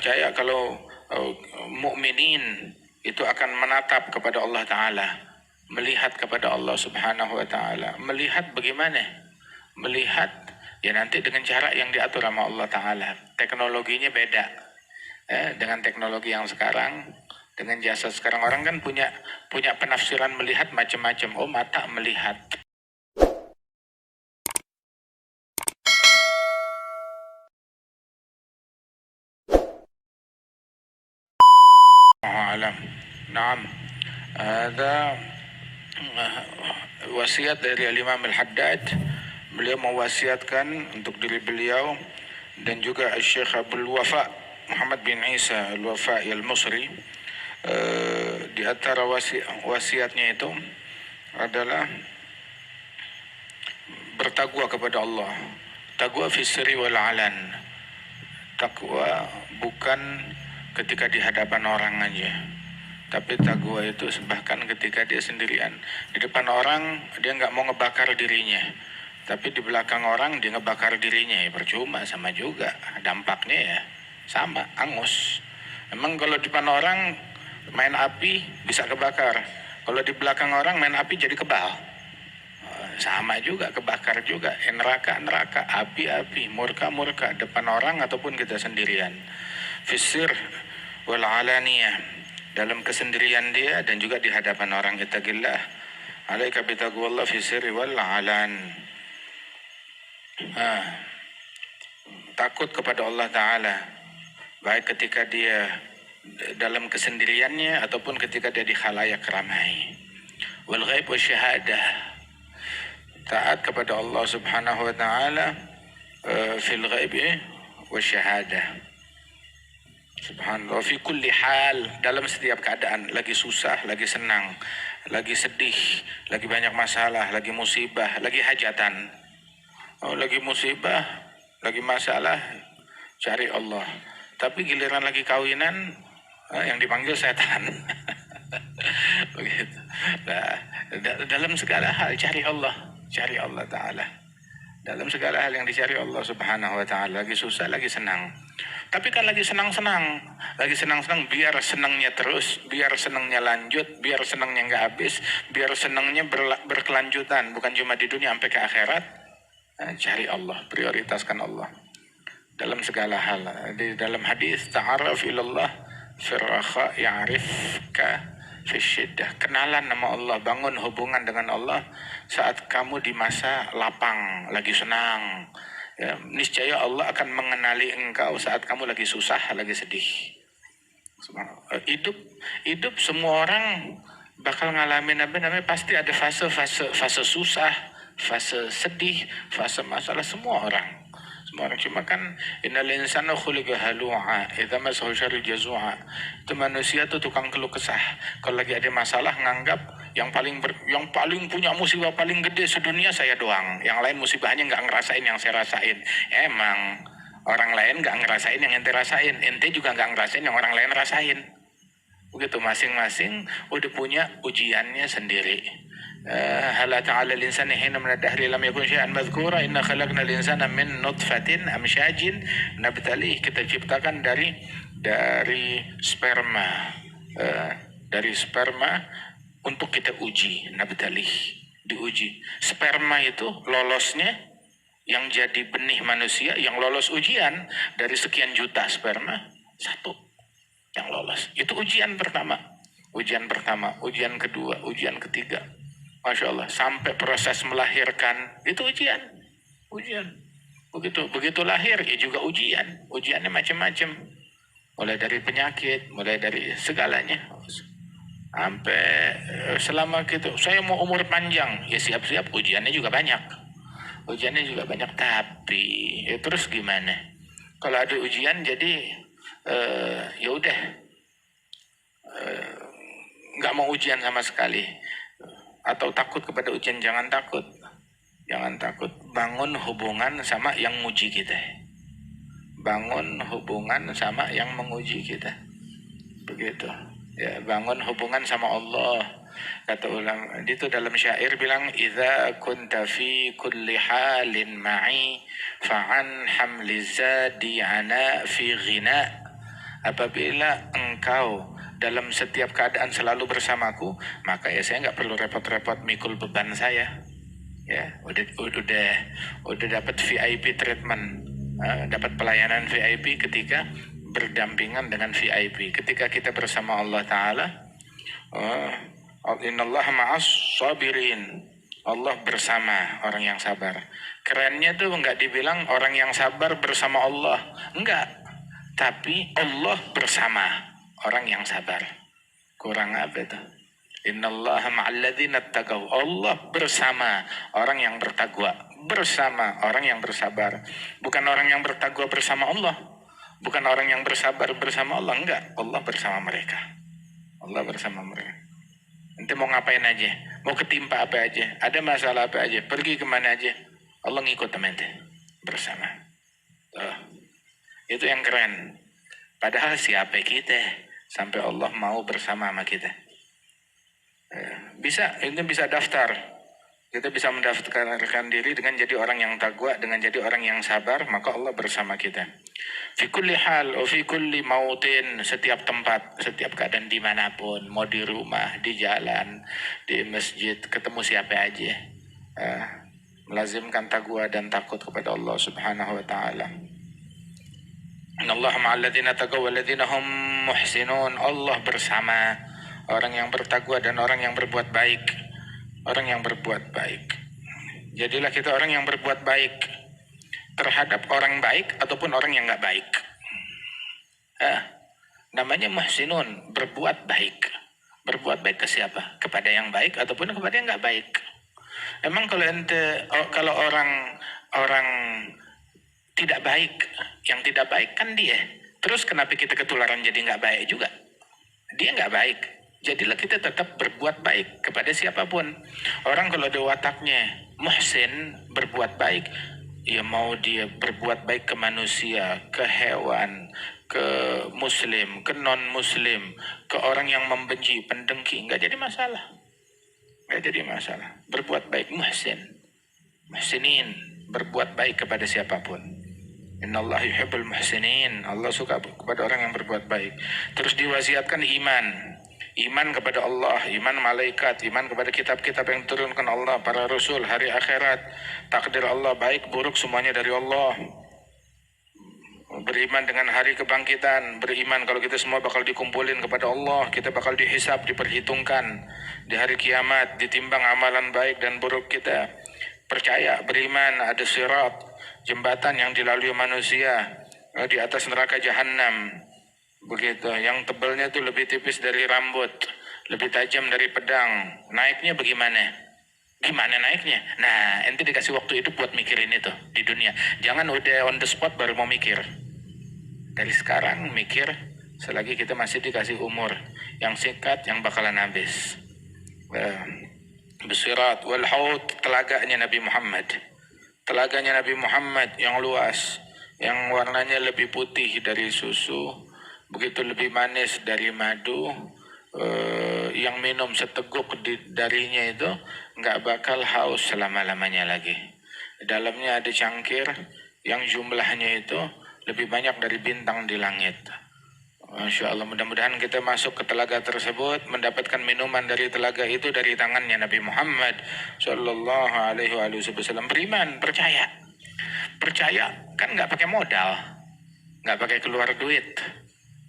percaya kalau mukminin itu akan menatap kepada Allah Ta'ala, melihat kepada Allah Subhanahu wa Ta'ala. Melihat bagaimana? Melihat ya nanti dengan cara yang diatur sama Allah Ta'ala. Teknologinya beda dengan teknologi yang sekarang, dengan jasa sekarang. Orang kan punya penafsiran melihat macam-macam. Oh, mata melihat. Alam. Naam. Ada wasiat dari Imam Al-Haddad. Beliau mewasiatkan untuk diri beliau dan juga Syekh Abdul Wafa Muhammad bin Isa Al-Wafa Al-Musri. Di antara wasiatnya itu adalah bertakwa kepada Allah. Takwa fi sirri wal alan. Takwa bukan ketika di hadapan orang aja, tapi takwa itu bahkan ketika dia sendirian. Di depan orang dia nggak mau ngebakar dirinya, tapi di belakang orang dia ngebakar dirinya. Ya percuma, sama juga dampaknya, ya sama, angus. Emang kalau di depan orang main api bisa kebakar, kalau di belakang orang main api jadi kebal. Sama juga, kebakar juga. Neraka, api, murka, depan orang ataupun kita sendirian. Fisir wal alaniyah, dalam kesendirian dia dan juga di hadapan orang. Ittaqillah, alaika bitaqwallah fi sirri wal alan. Takut kepada Allah Ta'ala, baik ketika dia dalam kesendiriannya ataupun ketika dia di khalayak ramai. Wal ghaib wa syahadah, taat kepada Allah Subhanahu wa Ta'ala fil ghaib wa syahadah. Subhanallah, fi kulli hal, dalam setiap keadaan, lagi susah, lagi senang, lagi sedih, lagi banyak masalah, lagi musibah, lagi hajatan. Oh, lagi musibah, lagi masalah, cari Allah. Tapi giliran lagi kawinan, yang dipanggil setan. Begitu. Nah, dalam segala hal cari Allah Ta'ala. Dalam segala hal yang dicari Allah Subhanahu wa Ta'ala. Lagi susah, lagi senang. Tapi kan lagi senang-senang, biar senangnya terus, biar senangnya lanjut, biar senangnya nggak habis, biar senangnya berkelanjutan, bukan cuma di dunia sampai ke akhirat. Cari Allah, prioritaskan Allah dalam segala hal. Di dalam hadis, ta'arraf ilallah firraha ya'rifka fisyiddah. Kenalan nama Allah, bangun hubungan dengan Allah saat kamu di masa lapang, lagi senang. Ya, niscaya Allah akan mengenali engkau saat kamu lagi susah, lagi sedih. Hidup semua orang bakal ngalamin apa namanya, pasti ada fase susah, fase sedih, fase masalah, semua orang. Cuma kan innal insana khuliqa halu'a idza massahu syarru jazua. Itu manusia tuh tukang keluh kesah. Kalau lagi ada masalah nganggap yang paling punya musibah paling gede sedunia saya doang. Yang lain musibahnya nggak ngerasain yang saya rasain. Emang orang lain nggak ngerasain yang ente rasain, ente juga nggak ngerasain yang orang lain rasain. Begitu, masing-masing udah punya ujiannya sendiri. Hal ta'ala al-insani hina min ad-dahri lam yakun syai'an madhkura inna khalaqna al-insana min nutfatin amsyajin nabtalih. Kita ciptakan dari sperma, dari sperma untuk kita uji. Nabtalih, diuji. Sperma itu lolosnya, yang jadi benih manusia, yang lolos ujian dari sekian juta sperma, satu yang lolos. Itu ujian pertama, ujian kedua, ujian ketiga. Masya Allah, sampai proses melahirkan itu ujian. Begitu lahir ya juga ujian. Ujiannya macam-macam, mulai dari penyakit, mulai dari segalanya. Sampai selama gitu, saya mau umur panjang, ya siap-siap ujiannya juga banyak. Tapi ya terus gimana? Kalau ada ujian jadi ya udah nggak mau ujian sama sekali. Atau takut kepada ujian, jangan takut. Bangun hubungan sama yang menguji kita. Begitu. Ya, bangun hubungan sama Allah. Kata ulama itu dalam syair bilang, idza kunta fi kulli halin ma'i fa'an hamli zadi ana fi ghina. Apabila engkau dalam setiap keadaan selalu bersamaku, maka ya saya nggak perlu repot-repot mikul beban saya. Ya, udah dapat VIP treatment, dapat pelayanan VIP ketika berdampingan dengan VIP. Ketika kita bersama Allah Ta'ala, innallaha ma'as sabirin. Allah bersama orang yang sabar. Kerennya tuh nggak dibilang orang yang sabar bersama Allah, enggak. Tapi Allah bersama orang yang sabar. Kurang apa itu? Innallaha ma'alladzina taqaw. Allah bersama orang yang bertakwa, bersama orang yang bersabar. Bukan orang yang bertakwa bersama Allah, bukan orang yang bersabar bersama Allah, enggak. Allah bersama mereka. Allah bersama mereka. Nanti mau ngapain aja, mau ketimpa apa aja, ada masalah apa aja, pergi kemana aja, Allah ngikut teman bersama. Itu yang keren. Padahal siapa kita sampai Allah mau bersama sama kita? Ini bisa daftar. Kita bisa mendaftarkan diri dengan jadi orang yang takwa, dengan jadi orang yang sabar, maka Allah bersama kita. Fi kulli hal, fi kulli mautin, setiap tempat, setiap keadaan dimanapun, mau di rumah, di jalan, di masjid, ketemu siapa aja. Melazimkan takwa dan takut kepada Allah Subhanahu wa Ta'ala. Innallaha ma'al ladzina taqaw wal ladzina hum muhsinun. Allah bersama orang yang bertakwa dan orang yang berbuat baik. Orang yang berbuat baik. Jadilah kita orang yang berbuat baik terhadap orang baik ataupun orang yang nggak baik. Namanya muhsinun, berbuat baik. Berbuat baik ke siapa? Kepada yang baik ataupun kepada yang nggak baik. Emang kalau orang tidak baik, yang tidak baik kan dia. Terus kenapa kita ketularan jadi nggak baik juga? Dia nggak baik. Jadilah kita tetap berbuat baik kepada siapapun. Orang kalau ada wataknya muhsin, berbuat baik, ya mau dia berbuat baik ke manusia, ke hewan, ke muslim, ke non muslim, ke orang yang membenci, pendengki, nggak jadi masalah. Nggak jadi masalah. Berbuat baik, muhsinin, berbuat baik kepada siapapun. Innallaha yuhibbul muhsinin. Allah suka kepada orang yang berbuat baik. Terus diwasiatkan iman kepada Allah, iman malaikat, iman kepada kitab-kitab yang turunkan Allah, para rasul, hari akhirat, takdir Allah baik buruk semuanya dari Allah. Beriman dengan hari kebangkitan, beriman kalau kita semua bakal dikumpulin kepada Allah, kita bakal dihisab, diperhitungkan di hari kiamat, ditimbang amalan baik dan buruk kita. Percaya, beriman ada sirat, jembatan yang dilalui manusia di atas neraka jahanam. Begitu, yang tebalnya itu lebih tipis dari rambut, lebih tajam dari pedang. Naiknya bagaimana? Gimana naiknya? Nah, ente dikasih waktu itu buat mikirin itu di dunia. Jangan udah on the spot baru mau mikir. Dari sekarang mikir selagi kita masih dikasih umur yang singkat, yang bakalan habis. Bisirat wal haud, telaganya Nabi Muhammad. Telaganya Nabi Muhammad yang luas, yang warnanya lebih putih dari susu, begitu lebih manis dari madu. Yang minum seteguk darinya itu nggak bakal haus selama-lamanya lagi. Di dalamnya ada cangkir yang jumlahnya itu lebih banyak dari bintang di langit. Masya Allah, mudah-mudahan kita masuk ke telaga tersebut, mendapatkan minuman dari telaga itu dari tangannya Nabi Muhammad Sallallahu Alaihi Wasallam. Beriman, percaya kan nggak pakai modal, nggak pakai keluar duit,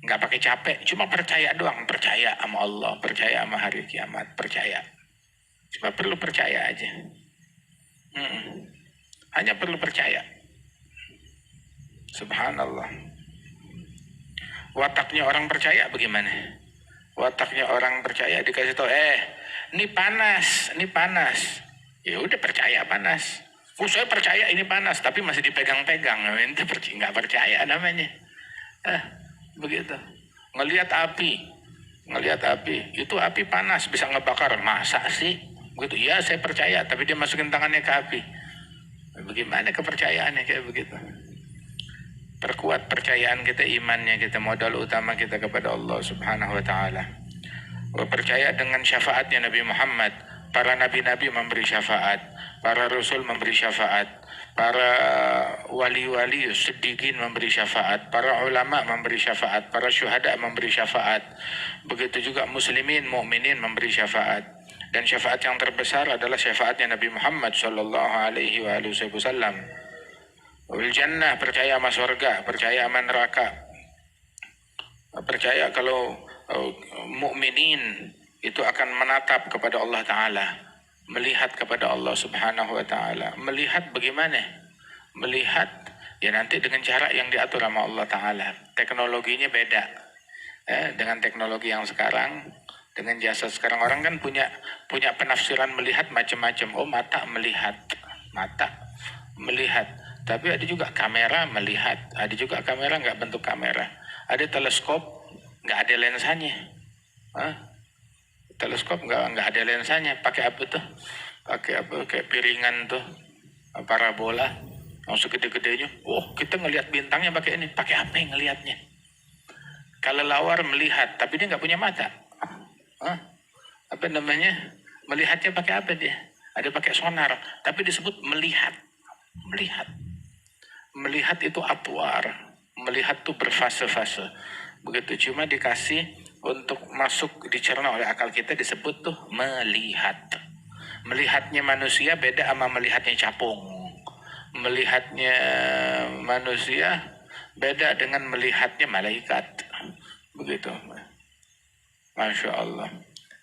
nggak pakai capek, cuma percaya doang. Percaya sama Allah, percaya sama hari kiamat, percaya. Cuma perlu percaya aja. Hanya perlu percaya. Subhanallah. Wataknya orang percaya bagaimana? Wataknya orang percaya dikasih tahu, ini panas. Ya udah percaya panas. Saya percaya ini panas, tapi masih dipegang-pegang. Itu nggak percaya namanya. Begitu. Ngelihat api, itu api panas bisa ngebakar. Masa sih? Begitu. Ya saya percaya, tapi dia masukin tangannya ke api. Bagaimana kepercayaannya kayak begitu? Perkuat percayaan kita, imannya kita, modal utama kita kepada Allah Subhanahu wa Ta'ala. Percaya dengan syafaatnya Nabi Muhammad. Para nabi-nabi memberi syafaat. para rasul memberi syafaat, para wali-wali siddiqin memberi syafaat, para ulama memberi syafaat, para syuhada memberi syafaat. Begitu juga muslimin, mukminin memberi syafaat. Dan syafaat yang terbesar adalah syafaatnya Nabi Muhammad sallallahu alaihi wasallam. Wal jannah, percaya sama surga, percaya sama neraka. Percaya kalau mukminin itu akan menatap kepada Allah Ta'ala, melihat kepada Allah Subhanahu wa Ta'ala. Melihat bagaimana? Melihat ya nanti dengan cara yang diatur sama Allah Ta'ala. Teknologinya beda dengan teknologi yang sekarang, dengan jasa sekarang. Orang kan punya penafsiran melihat macam-macam. Oh, mata melihat, tapi ada juga kamera melihat, ada juga kamera nggak bentuk kamera, ada teleskop nggak ada lensanya. Teleskop nggak ada lensanya, pakai apa tuh? Pakai apa? Kayak piringan tuh, parabola, yang segede-gedenya. Oh, kita ngelihat bintangnya pakai ini. Pakai apa yang ngelihatnya? Kalau lawar melihat, tapi dia nggak punya mata. Apa namanya? Melihatnya pakai apa dia? Ada pakai sonar, tapi disebut melihat. Melihat itu atwar, melihat itu berfase-fase. Begitu, cuma dikasih untuk masuk dicerna oleh akal kita, disebut tuh melihat. Melihatnya manusia beda sama melihatnya capung. Melihatnya manusia beda dengan melihatnya malaikat. Begitu. Masya Allah.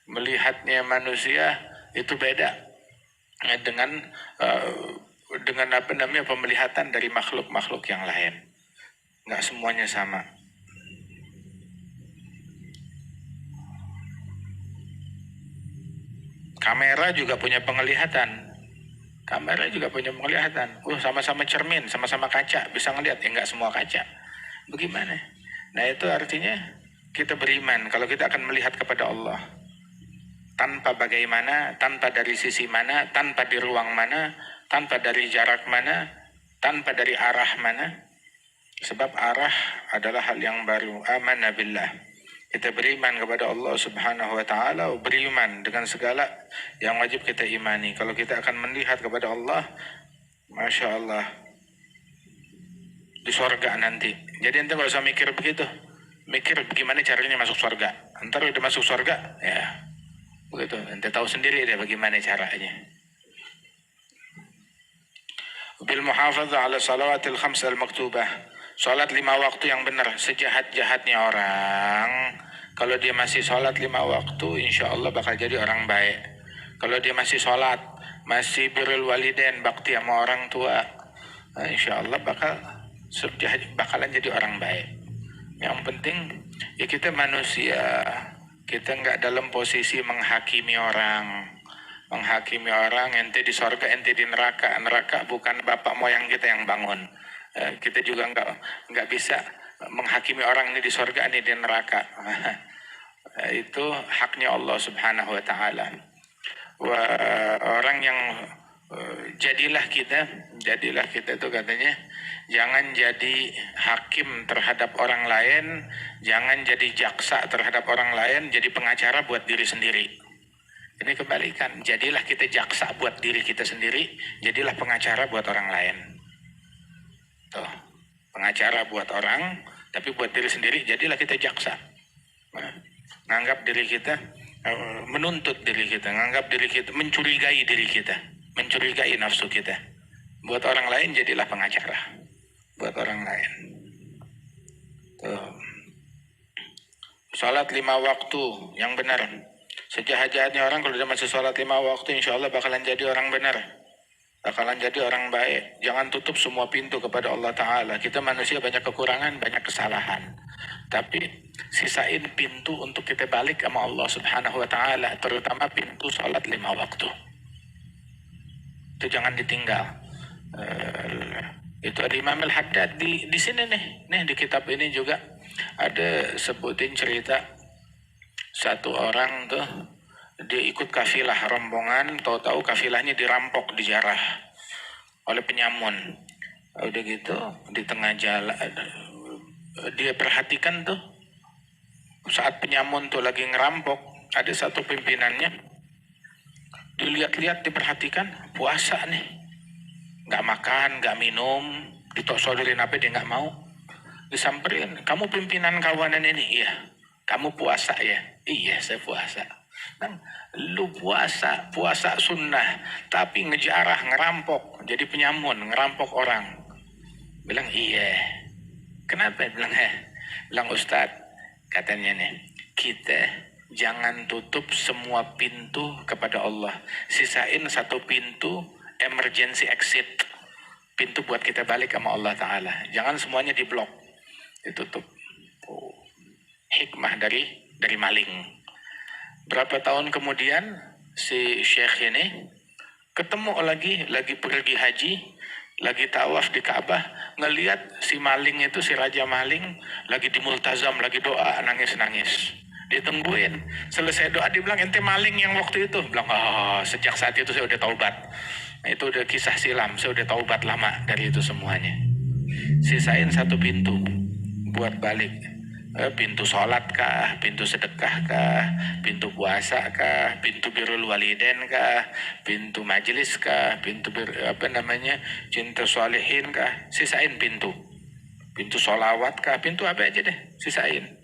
Melihatnya manusia itu beda dengan apa namanya, pemelihatan dari makhluk-makhluk yang lain. Nggak semuanya sama. Kamera juga punya penglihatan. Sama-sama cermin, sama-sama kaca, bisa ngelihat. Nggak semua kaca. Bagaimana? Nah, itu artinya kita beriman kalau kita akan melihat kepada Allah. Tanpa bagaimana, tanpa dari sisi mana, tanpa di ruang mana, tanpa dari jarak mana, tanpa dari arah mana. Sebab arah adalah hal yang baru. Amanna billah. Kita beriman kepada Allah Subhanahu wa Ta'ala, beriman dengan segala yang wajib kita imani. Kalau kita akan melihat kepada Allah, Masya Allah, di surga nanti. Jadi ente gak usah mikir begitu. Mikir bagaimana caranya masuk surga. Ntar udah masuk surga, ya begitu. Ente tahu sendiri deh bagaimana caranya. Bil muhafadzah ala salawatil khams al maktubah. Salat 5 waktu yang benar. Sejahat-jahatnya orang, kalau dia masih salat 5 waktu, insya Allah bakal jadi orang baik. Kalau dia masih salat, masih birrul walidain, bakti sama orang tua, insya Allah bakalan jadi orang baik. Yang penting ya kita manusia, kita nggak dalam posisi menghakimi orang. Ente di sorga, ente di neraka. Neraka bukan bapak moyang kita yang bangun. Kita juga nggak bisa menghakimi orang ini di sorga, ini di neraka. Itu haknya Allah Subhanahu wa Ta'ala. Orang yang jadilah kita itu katanya, jangan jadi hakim terhadap orang lain, jangan jadi jaksa terhadap orang lain, jadi pengacara buat diri sendiri. Ini kebalikan, jadilah kita jaksa buat diri kita sendiri, jadilah pengacara buat orang lain. Tuh, pengacara buat orang, tapi buat diri sendiri, jadilah kita jaksa. Nganggap diri kita, menuntut diri kita, nganggap diri kita, mencurigai diri kita, mencurigai nafsu kita. Buat orang lain, jadilah pengacara. Buat orang lain. Tuh. Salat 5 waktu yang benar. Sejahat-jahatnya orang, kalau dia masih salat 5 waktu, insya Allah bakalan jadi orang benar. Bakalan jadi orang baik. Jangan tutup semua pintu kepada Allah Ta'ala. Kita manusia banyak kekurangan, banyak kesalahan. Tapi sisain pintu untuk kita balik sama Allah Subhanahu wa Ta'ala. Terutama pintu salat 5 waktu. Itu jangan ditinggal. Itu ada Imam Al-Haddad di sini nih di kitab ini juga ada sebutin cerita satu orang tuh, dia ikut kafilah rombongan, tahu-tahu kafilahnya dirampok, dijarah oleh penyamun. Udah gitu di tengah jalan dia perhatikan tuh, saat penyamun tuh lagi ngerampok, ada satu pimpinannya Dilihat-lihat, diperhatikan, puasa nih. Nggak makan, nggak minum, ditoksodorin apa dia nggak mau. Disamperin, kamu pimpinan kawanan ini? Iya. Kamu puasa ya? Iya, saya puasa. Dan lu puasa sunnah, tapi ngejarah, ngerampok, jadi penyamun, ngerampok orang. Bilang iya. Kenapa? Bilang Ustadz, katanya nih, kita jangan tutup semua pintu kepada Allah. Sisain satu pintu emergency exit. Pintu buat kita balik sama Allah Ta'ala. Jangan semuanya diblok, ditutup. Oh. Hikmah dari maling. Berapa tahun kemudian si Syekh ini ketemu lagi pergi haji, lagi tawaf di Ka'bah, ngelihat si maling itu, si raja maling lagi di multazam, lagi doa, nangis-nangis. Ditungguin, selesai doa dibilang, ente maling yang waktu itu. Bilang, oh, sejak saat itu saya udah taubat. Nah, itu udah kisah silam, saya udah taubat lama dari itu semuanya. Sisain satu pintu buat balik. Pintu sholat kah, pintu sedekah kah, pintu puasa kah, pintu birrul walidain kah, pintu majelis kah, pintu cinta sholihin kah, sisain pintu. Pintu sholawat kah, pintu apa aja deh, sisain.